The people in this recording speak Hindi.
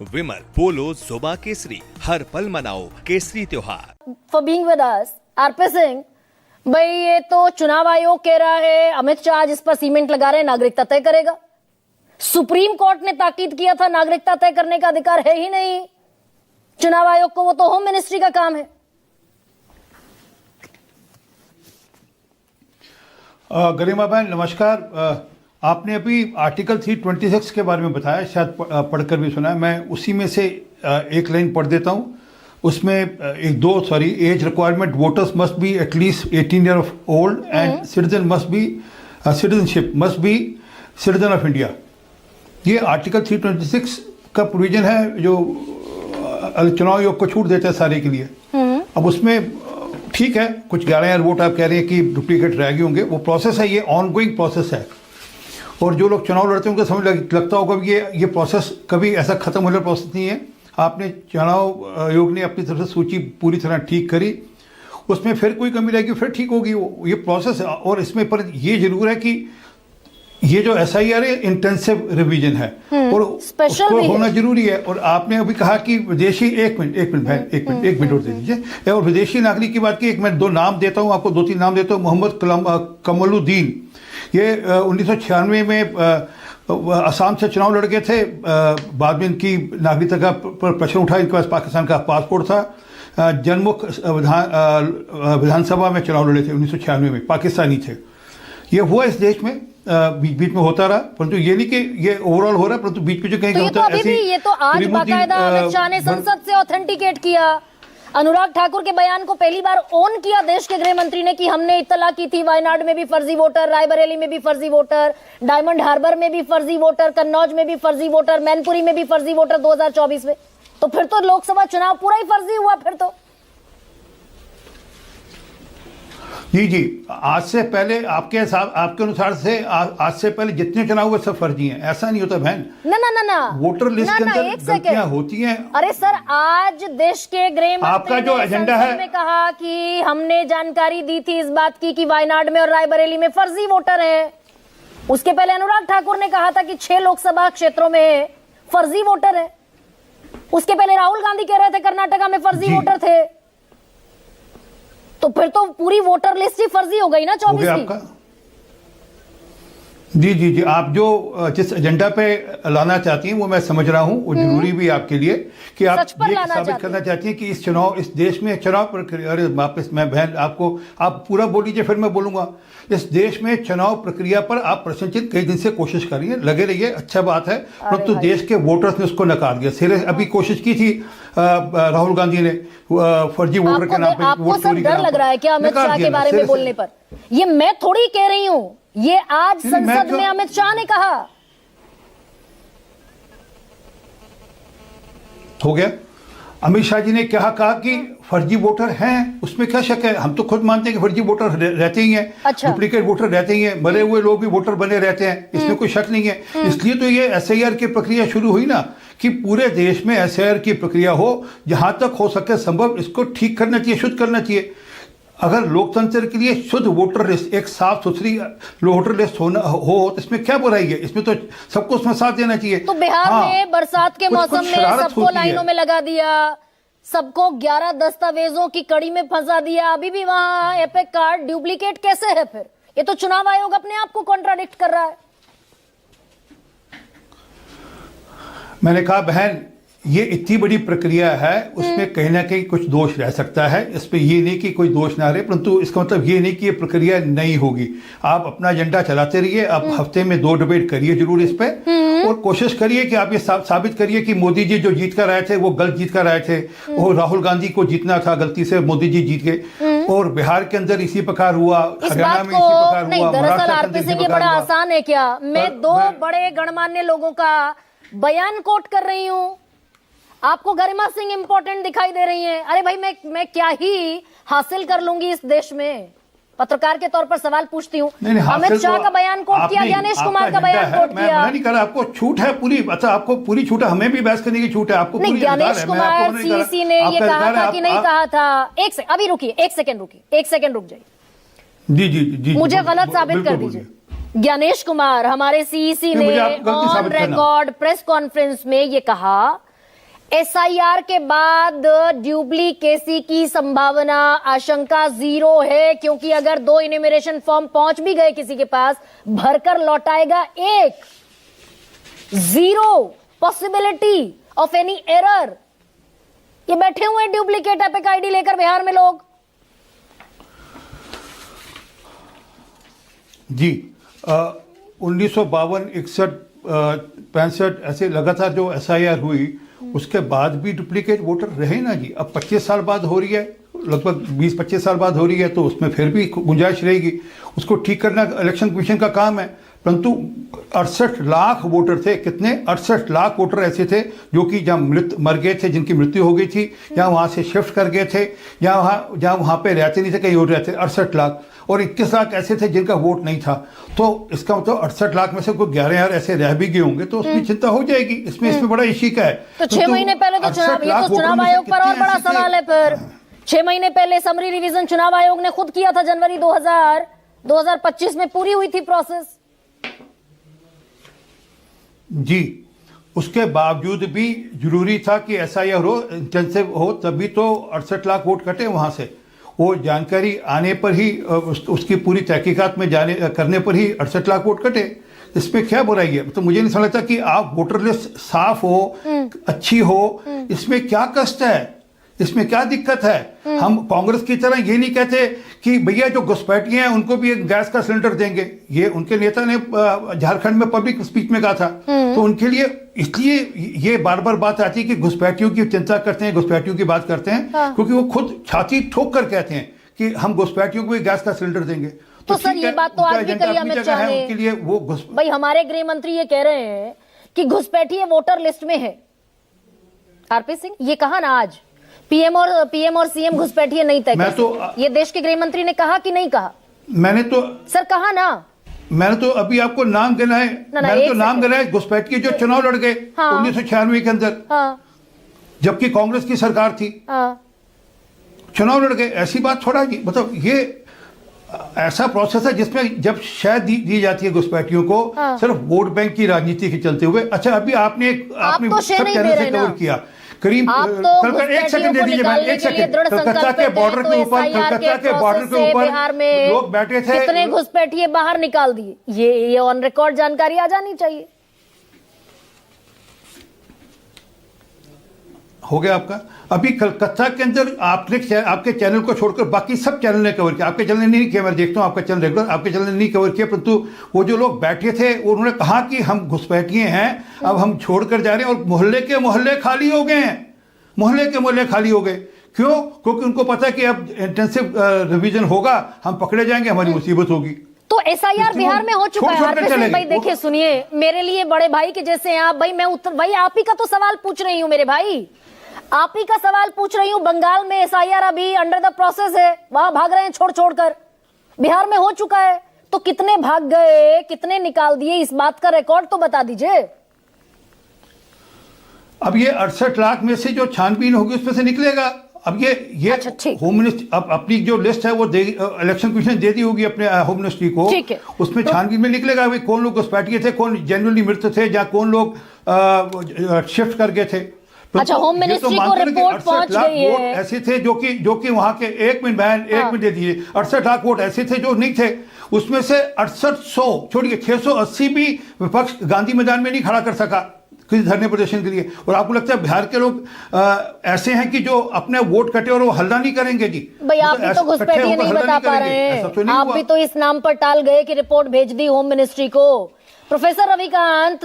विमल, पोलो, जोबा केसरी, हर पल मनाओ केसरी त्योहार। For being with us RP Singh, भाई ये तो चुनाव आयोग कह रहा है अमित शाह जिस पर सीमेंट लगा रहे हैं नागरिकता तय करेगा। सुप्रीम कोर्ट ने ताकीद किया था नागरिकता तय करने का अधिकार है ही नहीं चुनाव आयोग को, वो तो होम मिनिस्ट्री का काम है। गरिमा बहन नमस्कार। आपने अभी आर्टिकल 326 के बारे में बताया, शायद पढ़कर भी सुना है। मैं उसी में से एक लाइन पढ़ देता हूँ। उसमें age requirement, voters must be at least 18 year of old and citizenship must be citizen of India. ये आर्टिकल 326 का प्रोविजन है जो चुनाव आयोग को छूट देता है सारे के लिए। अब उसमें ठीक है, कुछ 11,000 वोट आप कह रहे हैं कि डुप्लीकेट रह गए होंगे, वो प्रोसेस है, ये ऑनगोइंग प्रोसेस है। और जो लोग चुनाव लड़ते हैं उनको समझ लगता होगा कि ये प्रोसेस कभी ऐसा खत्म होने वाला प्रोसेस नहीं है। आपने चुनाव आयोग ने अपनी तरफ से सूची पूरी तरह ठीक करी, उसमें फिर कोई कमी रहेगी फिर ठीक होगी, ये प्रोसेस है। और इसमें पर ये जरूर है कि ये जो SIR है इंटेंसिव रिवीजन है और उसको होना जरूरी है। और आपने अभी कहा कि विदेशी एक मिनट और दे दीजिए। और विदेशी नागरिक की बात की, एक मैं दो नाम देता हूँ आपको, 2-3 नाम देता हूँ। मोहम्मद कमरुद्दीन, ये 1996 में असम से चुनाव लड़ गए थे। बाद में इनकी नागरिकता का प्रश्न उठा, इनके पास पाकिस्तान का पासपोर्ट था। जनमुख विधानसभा में चुनाव लड़े थे 1996 में, पाकिस्तानी थे। ये हुआ इस देश में, बीच में होता रहा, परंतु ये नहीं कि ये ओवरऑल हो रहा है, परंतु बीच में जो कहीं तो होता है। ये तो आज बाकायदा अमित शाह ने संसद से ऑथेंटिकेट किया। अनुराग ठाकुर के बयान को पहली बार ऑन किया देश के गृह मंत्री ने कि हमने इत्तला की थी वायनाड में भी फर्जी वोटर, रायबरेली में भी फर्जी वोटर, डायमंड हार्बर में भी फर्जी वोटर, कन्नौज में भी फर्जी वोटर, मैनपुरी में भी फर्जी वोटर 2024 में। तो फिर तो लोकसभा चुनाव पूरा ही फर्जी हुआ फिर तो। जी, आज से पहले आपके अनुसार से आज से पहले जितने चुनाव हुए सब फर्जी हैं, ऐसा नहीं होता बहन। ना वोटर लिस्ट के अंदर गलतियां होती हैं। अरे सर, आज देश के गृह मंत्री आपका जो एजेंडा है में कहा कि हमने जानकारी दी थी इस बात की कि वायनाड में और रायबरेली में फर्जी वोटर हैं। उसके पहले अनुराग ठाकुर ने कहा था कि 6 लोकसभा क्षेत्रों में फर्जी वोटर है। उसके पहले राहुल गांधी कह रहे थे कर्नाटका में फर्जी वोटर थे। तो फिर तो पूरी वोटर लिस्ट ही फर्जी हो गई ना 24 की। जी, आप जो जिस एजेंडा पे लाना चाहती हैं वो मैं समझ रहा हूं, वो जरूरी भी आपके लिए कि आप ये साबित करना चाहती हैं कि इस देश में चुनाव प्रक्रिया, अरे वापस मैं बहन आप पूरा बोल लीजिए फिर मैं बोलूंगा। इस देश में चुनाव प्रक्रिया पर आप प्रश्नचिन्ह कई दिन से कोशिश कर रही है, लगे रहिए, अच्छा बात है, परंतु देश के वोटर्स ने उसको नकार दिया। सिरे अभी कोशिश की थी राहुल गांधी ने फर्जी वोटर के नाम पे आपको सब डर लग रहा है क्या अमित शाह के बारे में बोलने पर? ये मैं थोड़ी कह रही हूं, ये आज संसद में अमित शाह ने कहा। हो गया, अमित शाह जी ने क्या कहा कि फर्जी वोटर हैं, उसमें क्या शक है? हम तो खुद मानते हैं कि फर्जी वोटर रहते ही हैं। अच्छा। डुप्लीकेट वोटर रहते ही हैं, मरे हुए लोग भी वोटर बने रहते हैं, इसमें कोई शक नहीं है। इसलिए तो ये SIR की प्रक्रिया शुरू हुई ना, कि पूरे देश में SIR की प्रक्रिया हो, जहां तक हो सके संभव इसको ठीक करना चाहिए, शुद्ध करना चाहिए। अगर लोकतंत्र के लिए शुद्ध वोटर लिस्ट, एक साफ सुथरी वोटर लिस्ट हो तो इसमें क्या बुराई है? इसमें तो सबको उसमें साथ देना चाहिए। तो बिहार में बरसात के मौसम में सबको लाइनों में लगा दिया, सबको 11 दस्तावेजों की कड़ी में फंसा दिया, अभी भी वहां एपिक कार्ड डुप्लीकेट कैसे है? फिर ये तो चुनाव आयोग अपने आप को कॉन्ट्राडिक्ट कर रहा है। मैंने कहा बहन, ये इतनी बड़ी प्रक्रिया है, उसमें कहीं ना कहीं कुछ दोष रह सकता है। इस पे ये नहीं कि कोई दोष ना रहे, परंतु इसका मतलब ये नहीं कि ये प्रक्रिया नहीं होगी। आप अपना एजेंडा चलाते रहिए, आप हफ्ते में 2 डिबेट करिए जरूर इस पे, और कोशिश करिए कि आप ये साबित करिए कि मोदी जी जो जीत कर आए थे वो गलत जीत कर आए थे, और राहुल गांधी को जीतना था, गलती से मोदी जी जीत गए। और बिहार के अंदर इसी प्रकार हुआ, हरियाणा में इसी प्रकार हुआ। दरअसल आरपी सिंह, ये बड़ा आसान है क्या? मैं 2 बड़े गणमान्य लोगों का बयान कोट कर रही हूं, आपको गरिमा सिंह इंपॉर्टेंट दिखाई दे रही हैं। अरे भाई, मैं क्या ही हासिल कर लूंगी इस देश में? पत्रकार के तौर पर सवाल पूछती हूँ। अमित शाह का बयान कोट किया, ज्ञानेश कुमार का बयान कोट किया। मैं नहीं कर रहा, आपको छूट है पूरी। अच्छा, आपको पूरी छूट है, हमें भी बहस करने की छूट है, आपको पूरी। ज्ञानेश कुमार CEC ने ये कहा था कि नहीं कहा था? अभी रुकिए, 1 सेकंड रुकिए, 1 सेकंड रुक जाइए। जी, मुझे गलत साबित कर दीजिए। ज्ञानेश कुमार हमारे CEC ने ऑन रिकॉर्ड प्रेस कॉन्फ्रेंस में ये कहा एसआईआर के बाद ड्यूप्लीकेसी की संभावना, आशंका जीरो है, क्योंकि अगर 2 इन्यूमरेशन फॉर्म पहुंच भी गए किसी के पास, भरकर लौटाएगा 1, zero possibility of any error. ये बैठे हुए हैं डुप्लीकेट एपिक आईडी लेकर बिहार में लोग। जी 1952, 61, 65 ऐसे लगातार जो एसआईआर हुई, उसके बाद भी डुप्लीकेट वोटर रहे ना जी। अब 25 साल बाद हो रही है, लगभग 20-25 साल बाद हो रही है, तो उसमें फिर भी गुंजाइश रहेगी। उसको ठीक करना इलेक्शन कमीशन का काम है। परंतु 68 लाख वोटर थे। कितने? 68 लाख वोटर ऐसे थे जो कि जहाँ मर गए थे, जिनकी मृत्यु हो गई थी, या वहाँ से शिफ्ट कर गए थे, या वहाँ पे रहते नहीं थे, कहीं और रहते। 68 लाख और 21 लाख ऐसे थे जिनका वोट नहीं था। तो इसका मतलब 68 लाख में से कोई 11,000 ऐसे रह भी गए होंगे, तो उसमें चिंता हो जाएगी। इसमें बड़ा इश्यू का है। तो 6 महीने पहले तो चुनाव, ये तो चुनाव आयोग पर और बड़ा सवाल है। फिर 6 महीने पहले समरी रिवीजन चुनाव आयोग ने खुद किया था, जनवरी 2025 में पूरी हुई थी प्रोसेस जी। उसके बावजूद भी जरूरी था कि एसआईआर हो, इंटेंसिव हो, तभी तो 68 लाख वोट कटे वहां से। वो जानकारी आने पर ही, उसकी पूरी तहकीकात में करने पर ही 68 लाख वोट कटे। इसमें क्या बुराई है? तो मुझे नहीं समझता कि आप वोटर लिस्ट साफ हो, अच्छी हो, इसमें क्या कष्ट है, इसमें क्या दिक्कत है? हम कांग्रेस की तरह ये नहीं कहते कि भैया जो घुसपैठिए हैं उनको भी एक गैस का सिलेंडर देंगे। ये उनके नेता ने झारखंड में पब्लिक स्पीच में कहा था। तो उनके लिए, इसलिए ये बार बार बात आती है कि घुसपैठियों की चिंता करते हैं, घुसपैठियों की बात करते हैं। हाँ। क्योंकि वो खुद छाती ठोक कर कहते हैं कि हम घुसपैठियों को भी गैस का सिलेंडर देंगे। तो सर ये बात तो आज भी कही अमित शाह ने। उनके लिए वो भाई हमारे गृह मंत्री ये कह रहे हैं कि घुसपैठिए वोटर लिस्ट में है। आरपी सिंह ये कहा ना आज, पीएम और सीएम घुसपैठिए नहीं तय कर सकते। ये देश के गृह मंत्री ने कहा कि नहीं कहा? मैंने तो सर कहा ना, मैंने तो अभी आपको नाम गिना है। मैंने तो नाम गिना है घुसपैठिए जो चुनाव लड़ गए 1996 के अंदर, जबकि कांग्रेस की सरकार थी, चुनाव लड़ गए। ऐसी बात थोड़ा जी, मतलब ये ऐसा प्रोसेस है जिसमें जब शहद दी जाती है घुसपैठियों को सिर्फ वोट बैंक की राजनीति के चलते हुए। अच्छा अभी आपने तो सब चैनल से कवर किया। करीब एक सेकंड दे दीजिए, मैं एक सेकंड। कलकत्ता के बॉर्डर के ऊपर बिहार में लोग बैठे थे, कितने घुसपैठिए बाहर निकाल दिए, ये ऑन रिकॉर्ड जानकारी आ जानी चाहिए। हो गया आपका। अभी कलकत्ता के अंदर आपके चैनल को छोड़कर बाकी सब चैनल ने कवर किया। आपके चैनल ने नहीं किया, मैं देखता हूं आपका चैनल रेगुलर, आपके चैनल ने नहीं कवर किया। परंतु वो जो लोग बैठे थे उन्होंने कहा कि हम घुसपैठिए हैं, अब हम छोड़कर जा रहे हैं, और मोहल्ले के मोहल्ले खाली हो गए हैं। मोहल्ले के मोहल्ले खाली हो गए। क्यों? क्योंकि उनको पता है कि अब इंटेंसिव रिवीजन होगा, हम पकड़े जाएंगे, हमारी मुसीबत होगी। तो एसआईआर बिहार में हो चुका है। भाई देखिए, सुनिए, मेरे लिए बड़े भाई के जैसे हैं आप। भाई मैं भाई आप ही का तो सवाल पूछ रही हूँ मेरे भाई, आप ही का सवाल पूछ रही हूँ। बंगाल में एसआईआर अभी अंडर द प्रोसेस है, वहां भाग रहे हैं छोड़ कर। बिहार में हो चुका है, तो कितने भाग गए, कितने निकाल दिए, इस बात का रिकॉर्ड तो बता दीजिए। अब ये 68 लाख में से जो छानबीन होगी उसमें से निकलेगा। अब ये अच्छा, होम मिनिस्ट्री अब अपनी जो लिस्ट है वो इलेक्शन कमीशन ने दे दी होगी अपने होम मिनिस्ट्री को, उसमें तो छानबीन में निकलेगा भाई कौन लोग घुसपैठिए थे, कौन जेन्युइनली मृत थे, या कौन लोग शिफ्ट कर गए थे। अच्छा, होम मिनिस्ट्री को रिपोर्ट पहुंच गई है। ऐसे थे जो कि वहां के, एक मिनट बहन, एक मिनट दे दिए, 68 लाख वोट ऐसे थे जो नहीं थे। उसमें से 6800 छोड़िए 680 भी विपक्ष गांधी मैदान में नहीं खड़ा कर सका किसी धरने प्रदर्शन के लिए। और आपको लगता है बिहार के लोग ऐसे हैं कि जो अपने वोट कटे और वो हल्ला नहीं करेंगे जी? भाई आप भी तो घुसपैठिए नहीं बता पा रहे हैं, आप भी तो इस नाम पर टाल गए कि रिपोर्ट भेज दी होम मिनिस्ट्री को। प्रोफेसर रविकांत